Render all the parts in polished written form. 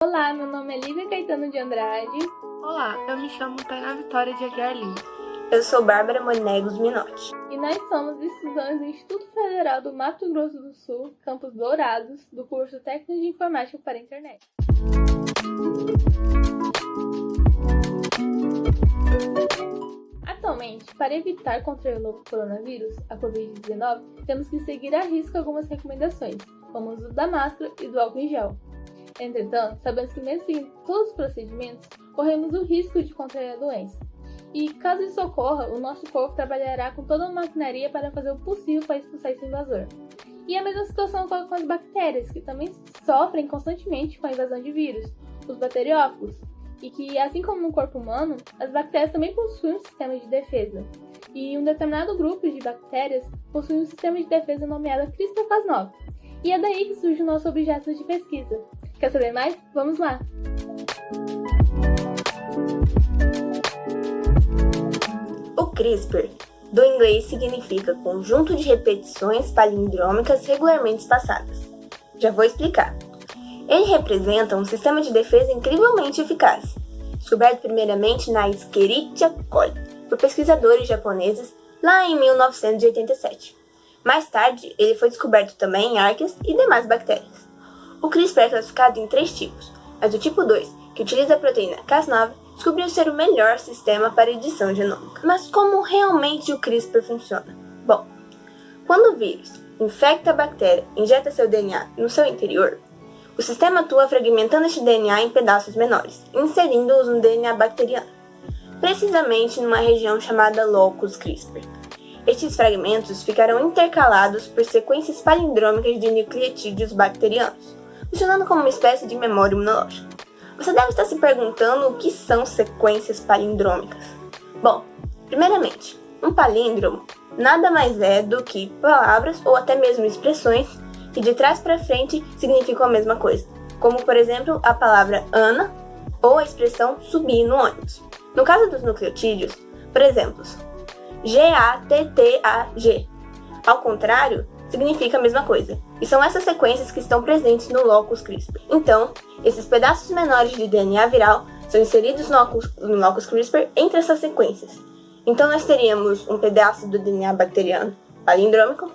Olá, meu nome é Lívia Caetano de Andrade. Olá, eu me chamo Tainá Vitória de Aguiar Lima. Eu sou Bárbara Monegos Minotti. E nós somos estudantes do Instituto Federal do Mato Grosso do Sul, Campos Dourados, do curso Técnico de Informática para a Internet. Atualmente, para evitar contra o novo coronavírus, a Covid-19, temos que seguir à risca algumas recomendações, como o uso da máscara e do álcool em gel. Entretanto, sabemos que mesmo seguindo todos os procedimentos, corremos o risco de contrair a doença. E, caso isso ocorra, o nosso corpo trabalhará com toda a maquinaria para fazer o possível para expulsar esse invasor. E a mesma situação ocorre com as bactérias, que também sofrem constantemente com a invasão de vírus, os bacteriófagos, e que, assim como no corpo humano, as bactérias também possuem um sistema de defesa. E um determinado grupo de bactérias possui um sistema de defesa nomeado CRISPR-Cas9. E é daí que surge o nosso objeto de pesquisa. Quer saber mais? Vamos lá! O CRISPR, do inglês, significa conjunto de repetições palindrômicas regularmente espaçadas. Já vou explicar. Ele representa um sistema de defesa incrivelmente eficaz, descoberto primeiramente na Escherichia coli, por pesquisadores japoneses lá em 1987. Mais tarde, ele foi descoberto também em arqueias e demais bactérias. O CRISPR é classificado em 3 tipos, mas o tipo 2, que utiliza a proteína Cas9, descobriu ser o melhor sistema para edição genômica. Mas como realmente o CRISPR funciona? Bom, quando o vírus infecta a bactéria e injeta seu DNA no seu interior, o sistema atua fragmentando este DNA em pedaços menores, inserindo-os no DNA bacteriano, precisamente numa região chamada locus CRISPR. Estes fragmentos ficarão intercalados por sequências palindrômicas de nucleotídeos bacterianos, funcionando como uma espécie de memória imunológica. Você deve estar se perguntando o que são sequências palindrômicas. Bom, primeiramente, um palíndromo nada mais é do que palavras ou até mesmo expressões que de trás para frente significam a mesma coisa, como por exemplo a palavra Ana ou a expressão subir no ônibus. No caso dos nucleotídeos, por exemplo, GATTAG. Ao contrário, significa a mesma coisa, e são essas sequências que estão presentes no locus CRISPR. Então, esses pedaços menores de DNA viral são inseridos no locus CRISPR entre essas sequências. Então, nós teríamos um pedaço do DNA bacteriano palindrômico,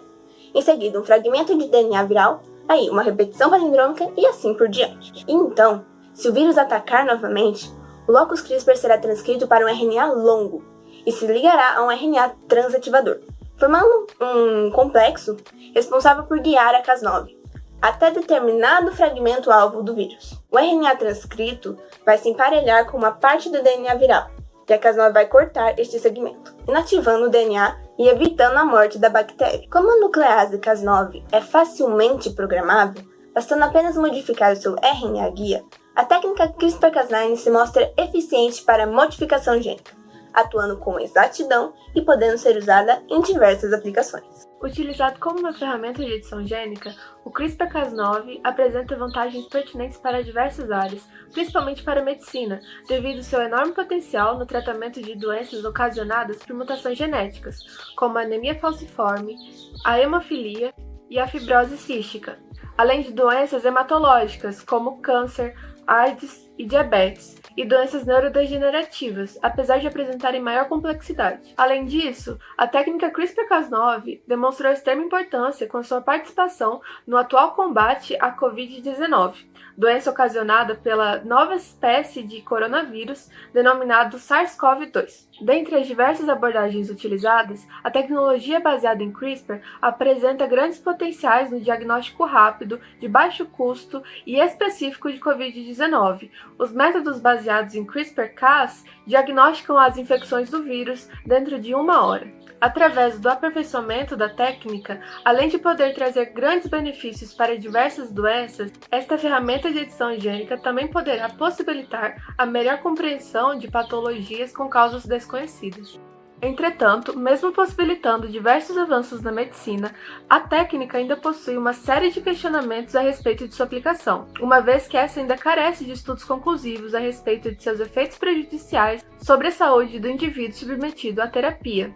em seguida um fragmento de DNA viral, aí uma repetição palindrômica e assim por diante. E então, se o vírus atacar novamente, o locus CRISPR será transcrito para um RNA longo e se ligará a um RNA transativador, formando um complexo responsável por guiar a Cas9 até determinado fragmento alvo do vírus. O RNA transcrito vai se emparelhar com uma parte do DNA viral, e a Cas9 vai cortar este segmento, inativando o DNA e evitando a morte da bactéria. Como a nuclease Cas9 é facilmente programável, bastando apenas modificar o seu RNA guia, a técnica CRISPR-Cas9 se mostra eficiente para modificação gênica, atuando com exatidão e podendo ser usada em diversas aplicações. Utilizado como uma ferramenta de edição gênica, o CRISPR-Cas9 apresenta vantagens pertinentes para diversas áreas, principalmente para a medicina, devido ao seu enorme potencial no tratamento de doenças ocasionadas por mutações genéticas, como a anemia falciforme, a hemofilia e a fibrose cística, além de doenças hematológicas, como câncer, AIDS e diabetes, e doenças neurodegenerativas, apesar de apresentarem maior complexidade. Além disso, a técnica CRISPR-Cas9 demonstrou extrema importância com sua participação no atual combate à Covid-19, doença ocasionada pela nova espécie de coronavírus denominado SARS-CoV-2. Dentre as diversas abordagens utilizadas, a tecnologia baseada em CRISPR apresenta grandes potenciais no diagnóstico rápido, de baixo custo e específico de Covid-19. Os métodos baseados em CRISPR-Cas diagnosticam as infecções do vírus dentro de 1 hora. Através do aperfeiçoamento da técnica, além de poder trazer grandes benefícios para diversas doenças, esta ferramenta de edição gênica também poderá possibilitar a melhor compreensão de patologias com causas desconhecidas. Entretanto, mesmo possibilitando diversos avanços na medicina, a técnica ainda possui uma série de questionamentos a respeito de sua aplicação, uma vez que essa ainda carece de estudos conclusivos a respeito de seus efeitos prejudiciais sobre a saúde do indivíduo submetido à terapia.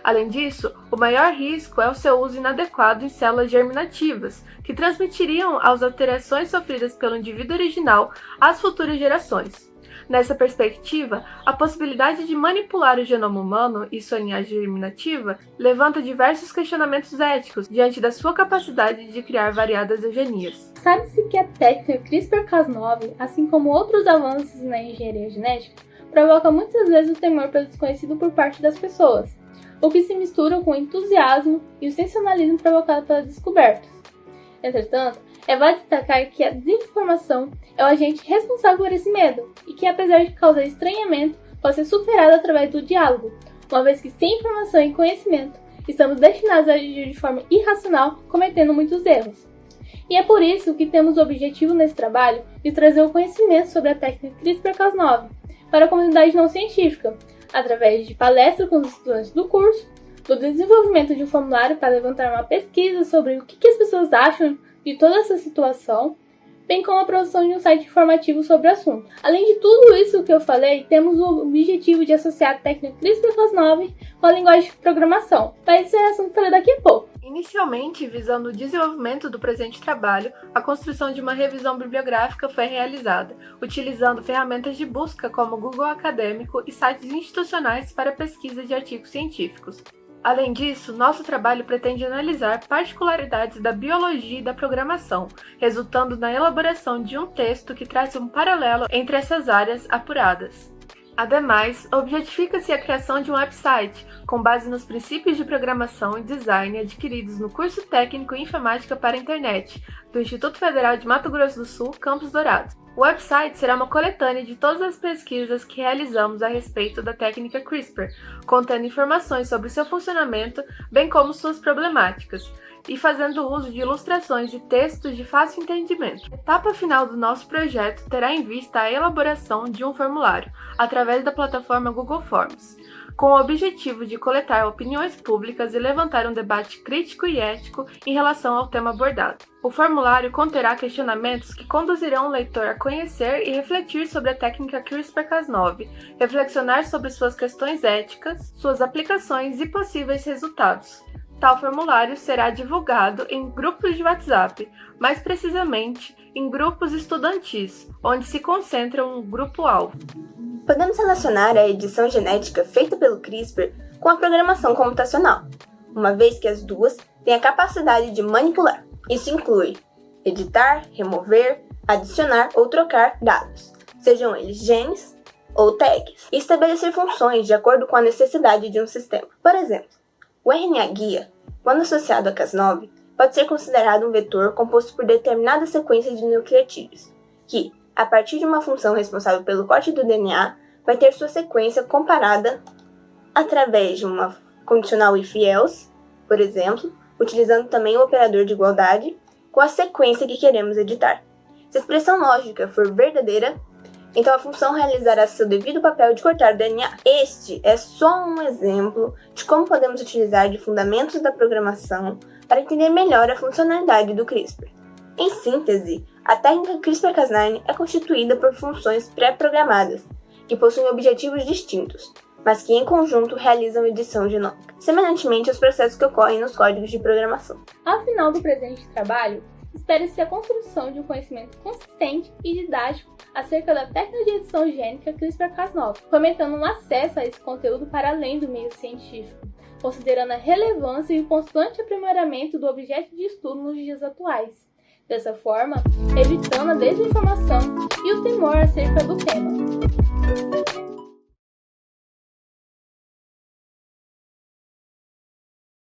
Além disso, o maior risco é o seu uso inadequado em células germinativas, que transmitiriam as alterações sofridas pelo indivíduo original às futuras gerações. Nessa perspectiva, a possibilidade de manipular o genoma humano e sua linhagem germinativa levanta diversos questionamentos éticos diante da sua capacidade de criar variadas eugenias. Sabe-se que a técnica CRISPR-Cas9, assim como outros avanços na engenharia genética, provoca muitas vezes o temor pelo desconhecido por parte das pessoas, o que se mistura com o entusiasmo e o sensacionalismo provocado pelas descobertas. Entretanto, vale destacar que a desinformação é o agente responsável por esse medo e que, apesar de causar estranhamento, pode ser superado através do diálogo, uma vez que sem informação e conhecimento, estamos destinados a agir de forma irracional, cometendo muitos erros. E é por isso que temos o objetivo nesse trabalho de trazer o conhecimento sobre a técnica CRISPR-Cas9 para a comunidade não científica, através de palestras com os estudantes do curso, do desenvolvimento de um formulário para levantar uma pesquisa sobre o que as pessoas acham de toda essa situação, bem como a produção de um site informativo sobre o assunto. Além de tudo isso que eu falei, temos o objetivo de associar a técnica CRISPR-Cas9 com a linguagem de programação, mas isso é assunto para daqui a pouco. Inicialmente, visando o desenvolvimento do presente trabalho, a construção de uma revisão bibliográfica foi realizada, utilizando ferramentas de busca como Google Acadêmico e sites institucionais para pesquisa de artigos científicos. Além disso, nosso trabalho pretende analisar particularidades da biologia e da programação, resultando na elaboração de um texto que traça um paralelo entre essas áreas apuradas. Ademais, objetifica-se a criação de um website, com base nos princípios de programação e design adquiridos no curso técnico em informática para a internet, do Instituto Federal de Mato Grosso do Sul, Campos Dourados. O website será uma coletânea de todas as pesquisas que realizamos a respeito da técnica CRISPR, contendo informações sobre seu funcionamento, bem como suas problemáticas, e fazendo uso de ilustrações e textos de fácil entendimento. A etapa final do nosso projeto terá em vista a elaboração de um formulário, através da plataforma Google Forms, com o objetivo de coletar opiniões públicas e levantar um debate crítico e ético em relação ao tema abordado. O formulário conterá questionamentos que conduzirão o leitor a conhecer e refletir sobre a técnica CRISPR-Cas9, reflexionar sobre suas questões éticas, suas aplicações e possíveis resultados. Tal formulário será divulgado em grupos de WhatsApp, mais precisamente em grupos estudantis, onde se concentra um grupo-alvo. Podemos relacionar a edição genética feita pelo CRISPR com a programação computacional, uma vez que as duas têm a capacidade de manipular. Isso inclui editar, remover, adicionar ou trocar dados, sejam eles genes ou tags, e estabelecer funções de acordo com a necessidade de um sistema. Por exemplo, o RNA-guia, quando associado a Cas9, pode ser considerado um vetor composto por determinada sequência de nucleotídeos, que, a partir de uma função responsável pelo corte do DNA, vai ter sua sequência comparada através de uma condicional if-else, por exemplo, utilizando também o operador de igualdade, com a sequência que queremos editar. Se a expressão lógica for verdadeira, então a função realizará seu devido papel de cortar o DNA. Este é só um exemplo de como podemos utilizar de fundamentos da programação para entender melhor a funcionalidade do CRISPR. Em síntese, a técnica CRISPR-Cas9 é constituída por funções pré-programadas, que possuem objetivos distintos, mas que em conjunto realizam edição genômica, semelhantemente aos processos que ocorrem nos códigos de programação. Ao final do presente trabalho, espera-se a construção de um conhecimento consistente e didático acerca da técnica de edição gênica CRISPR-Cas9, fomentando um acesso a esse conteúdo para além do meio científico, considerando a relevância e o constante aprimoramento do objeto de estudo nos dias atuais. Dessa forma, evitando a desinformação e o temor acerca do tema.